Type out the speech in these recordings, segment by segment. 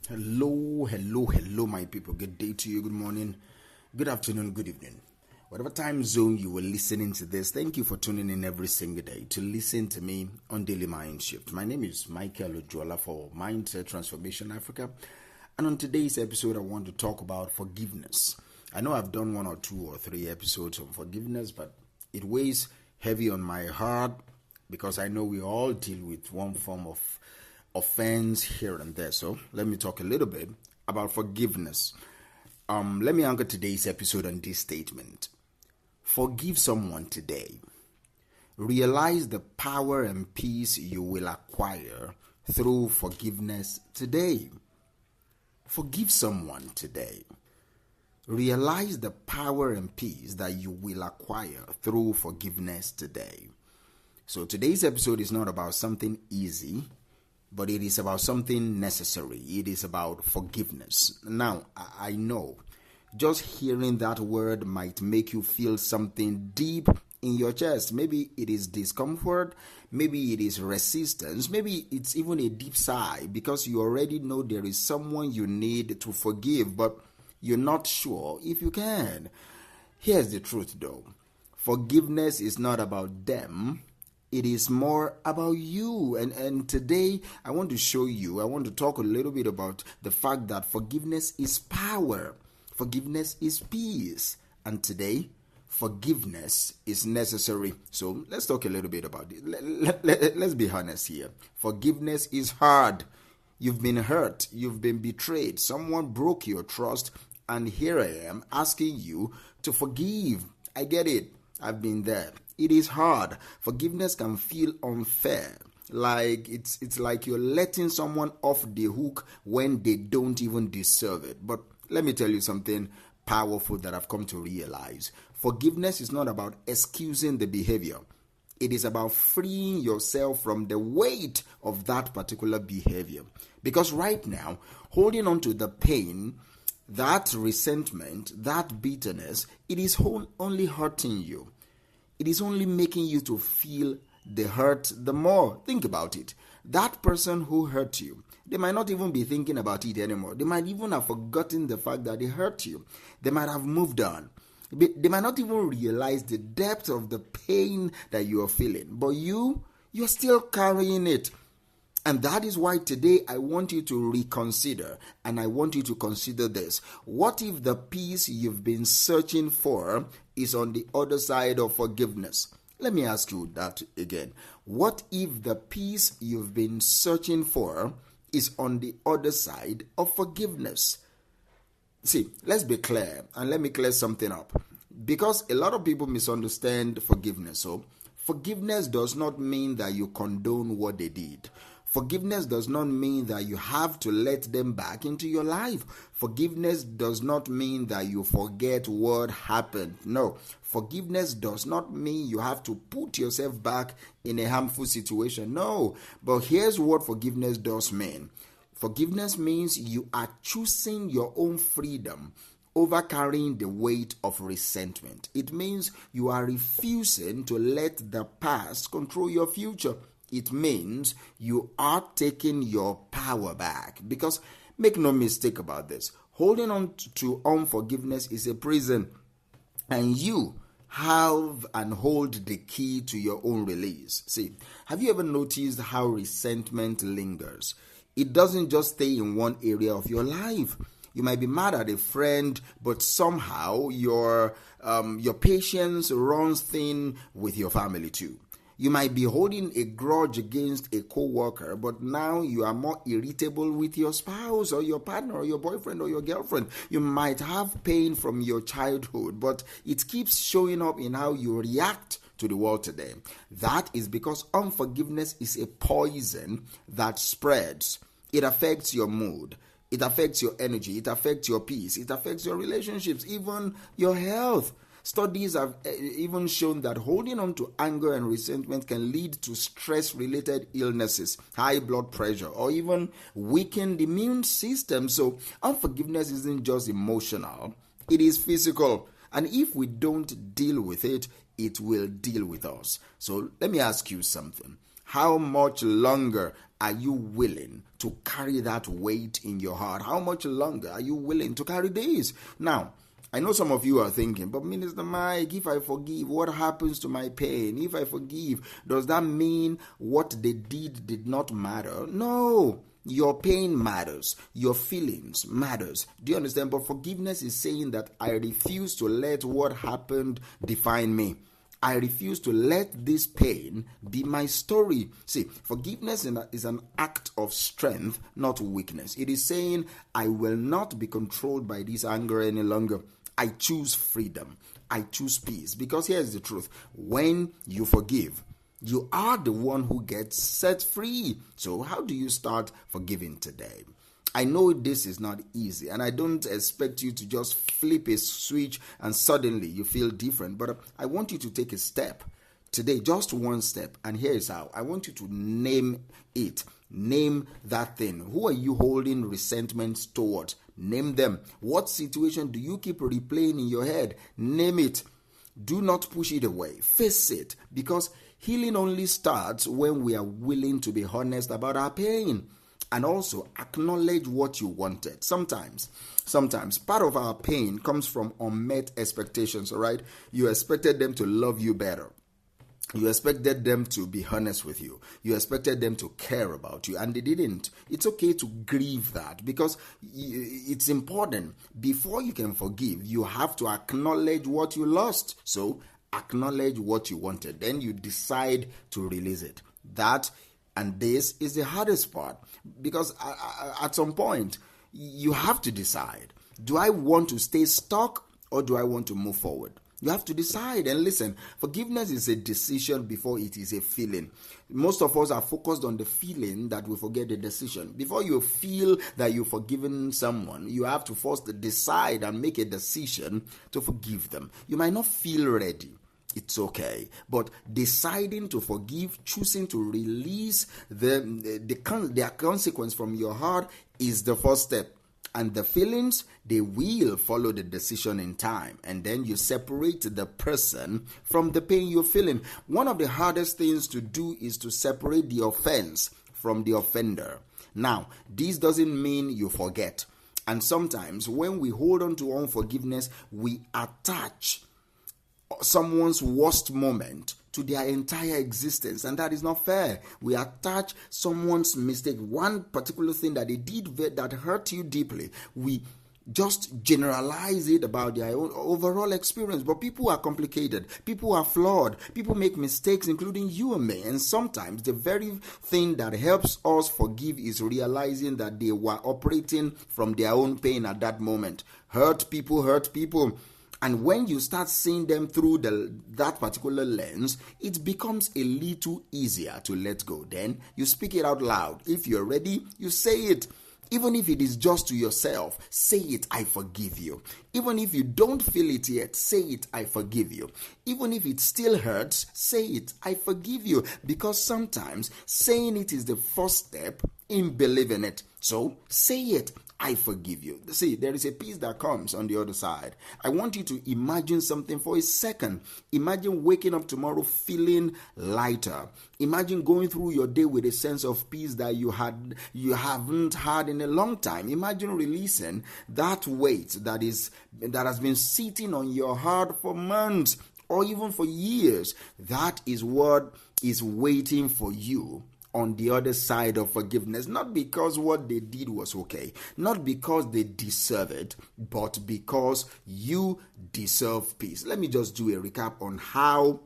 Hello, my people. Good day to you, good morning, good afternoon, good evening. Whatever time zone you were listening to this, thank you for tuning in every single day to listen to me on Daily Mind Shift. My name is Michael Ojola for Mindset Transformation Africa. And on today's episode, I want to talk about forgiveness. I know I've done 1 or 2 or 3 episodes on forgiveness, but it weighs heavy on my heart because I know we all deal with one form of offense here and there. So let me talk a little bit about forgiveness. Let me anchor today's episode on this statement. Forgive someone today. Realize the power and peace you will acquire through forgiveness today. Forgive someone today. Realize the power and peace that you will acquire through forgiveness today. So today's episode is not about something easy, but it is about something necessary. It is about forgiveness. Now, I know just hearing that word might make you feel something deep in your chest. Maybe it is discomfort. Maybe it is resistance. Maybe it's even a deep sigh because you already know there is someone you need to forgive, but you're not sure if you can. Here's the truth, though. Forgiveness is not about them. It is more about you. And today, I want to talk a little bit about the fact that forgiveness is power. Forgiveness is peace. And today, forgiveness is necessary. So let's talk a little bit about it. Let's be honest here. Forgiveness is hard. You've been hurt. You've been betrayed. Someone broke your trust. And here I am asking you to forgive. I get it. I've been there. It is hard. Forgiveness can feel unfair. Like it's like you're letting someone off the hook when they don't even deserve it. But let me tell you something powerful that I've come to realize. Forgiveness is not about excusing the behavior. It is about freeing yourself from the weight of that particular behavior. Because right now, holding on to the pain, that resentment, that bitterness, it is only hurting you. It is only making you to feel the hurt the more. Think about it. That person who hurt you, they might not even be thinking about it anymore. They might even have forgotten the fact that they hurt you. They might have moved on. They might not even realize the depth of the pain that you are feeling. But you're still carrying it. And that is why today I want you to reconsider, and I want you to consider this. What if the peace you've been searching for is on the other side of forgiveness? Let me ask you that again. What if the peace you've been searching for is on the other side of forgiveness? See, let's be clear, and let me clear something up. Because a lot of people misunderstand forgiveness. So, forgiveness does not mean that you condone what they did. Forgiveness does not mean that you have to let them back into your life. Forgiveness does not mean that you forget what happened. No, forgiveness does not mean you have to put yourself back in a harmful situation. No, but here's what forgiveness does mean. Forgiveness means you are choosing your own freedom over carrying the weight of resentment. It means you are refusing to let the past control your future. It means you are taking your power back. Because make no mistake about this, holding on to unforgiveness is a prison, and you have and hold the key to your own release. See, have you ever noticed how resentment lingers? It doesn't just stay in one area of your life. You might be mad at a friend, but somehow your patience runs thin with your family too. You might be holding a grudge against a co-worker, but now you are more irritable with your spouse or your partner or your boyfriend or your girlfriend. You might have pain from your childhood, but it keeps showing up in how you react to the world today. That is because unforgiveness is a poison that spreads. It affects your mood. It affects your energy. It affects your peace. It affects your relationships, even your health. Studies have even shown that holding on to anger and resentment can lead to stress-related illnesses, high blood pressure, or even weakened immune system. So unforgiveness isn't just emotional, it is physical. And if we don't deal with it, it will deal with us. So let me ask you something. How much longer are you willing to carry that weight in your heart? How much longer are you willing to carry this? Now, I know some of you are thinking, but Minister Mike, if I forgive, what happens to my pain? If I forgive, does that mean what they did not matter? No. Your pain matters. Your feelings matters. Do you understand? But forgiveness is saying that I refuse to let what happened define me. I refuse to let this pain be my story. See, forgiveness is an act of strength, not weakness. It is saying, I will not be controlled by this anger any longer. I choose freedom. I choose peace. Because here's the truth. When you forgive, you are the one who gets set free. So how do you start forgiving today? I know this is not easy, and I don't expect you to just flip a switch and suddenly you feel different. But I want you to take a step today, just one step. And here is how. I want you to name it. Name that thing. Who are you holding resentments towards? Name them. What situation do you keep replaying in your head? Name it. Do not push it away. Face it. Because healing only starts when we are willing to be honest about our pain. And also acknowledge what you wanted. Sometimes part of our pain comes from unmet expectations, all right? You expected them to love you better. You expected them to be honest with you. You expected them to care about you, and they didn't. It's okay to grieve that, because it's important. Before you can forgive, you have to acknowledge what you lost. So acknowledge what you wanted. Then you decide to release it. And this is the hardest part, because at some point, you have to decide, do I want to stay stuck or do I want to move forward? You have to decide. And listen, forgiveness is a decision before it is a feeling. Most of us are focused on the feeling that we forget the decision. Before you feel that you've forgiven someone, you have to first decide and make a decision to forgive them. You might not feel ready. It's okay. But deciding to forgive, choosing to release their consequence from your heart is the first step. And the feelings, they will follow the decision in time. And then you separate the person from the pain you're feeling. One of the hardest things to do is to separate the offense from the offender. Now, this doesn't mean you forget. And sometimes when we hold on to unforgiveness, we attach someone's worst moment to their entire existence, and that is not fair. We attach someone's mistake, one particular thing that they did that hurt you deeply. We just generalize it about their own overall experience. But people are complicated. People are flawed. People make mistakes, including you and me. And sometimes the very thing that helps us forgive is realizing that they were operating from their own pain at that moment. Hurt people. And when you start seeing them through that particular lens, it becomes a little easier to let go. Then you speak it out loud. If you're ready, you say it. Even if it is just to yourself, say it, I forgive you. Even if you don't feel it yet, say it, I forgive you. Even if it still hurts, say it, I forgive you. Because sometimes saying it is the first step in believing it. So say it, I forgive you. See, there is a peace that comes on the other side. I want you to imagine something for a second. Imagine waking up tomorrow feeling lighter. Imagine going through your day with a sense of peace that you haven't had in a long time. Imagine releasing that weight that has been sitting on your heart for months or even for years. That is what is waiting for you on the other side of forgiveness. Not because what they did was okay, not because they deserve it, but because you deserve peace. Let me just do a recap on how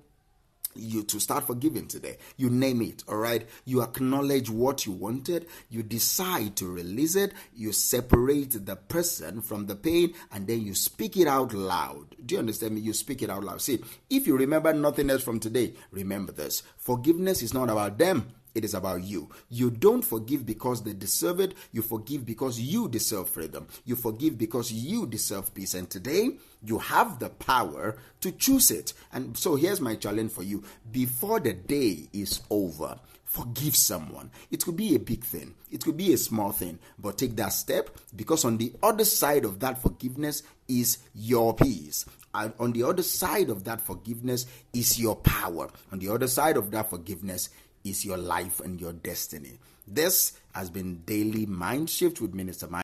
you to start forgiving today. You name it, all right? You acknowledge what you wanted, you decide to release it, you separate the person from the pain, and then you speak it out loud. Do you understand me? You speak it out loud. See, if you remember nothing else from today, remember this. Forgiveness is not about them. It is about you. You don't forgive because they deserve it. You forgive because you deserve freedom. You forgive because you deserve peace. And today, you have the power to choose it. And so here's my challenge for you. Before the day is over, forgive someone. It could be a big thing. It could be a small thing. But take that step, because on the other side of that forgiveness is your peace. And on the other side of that forgiveness is your power. On the other side of that forgiveness is your life and your destiny. This has been Daily Mind Shift with Minister Mind.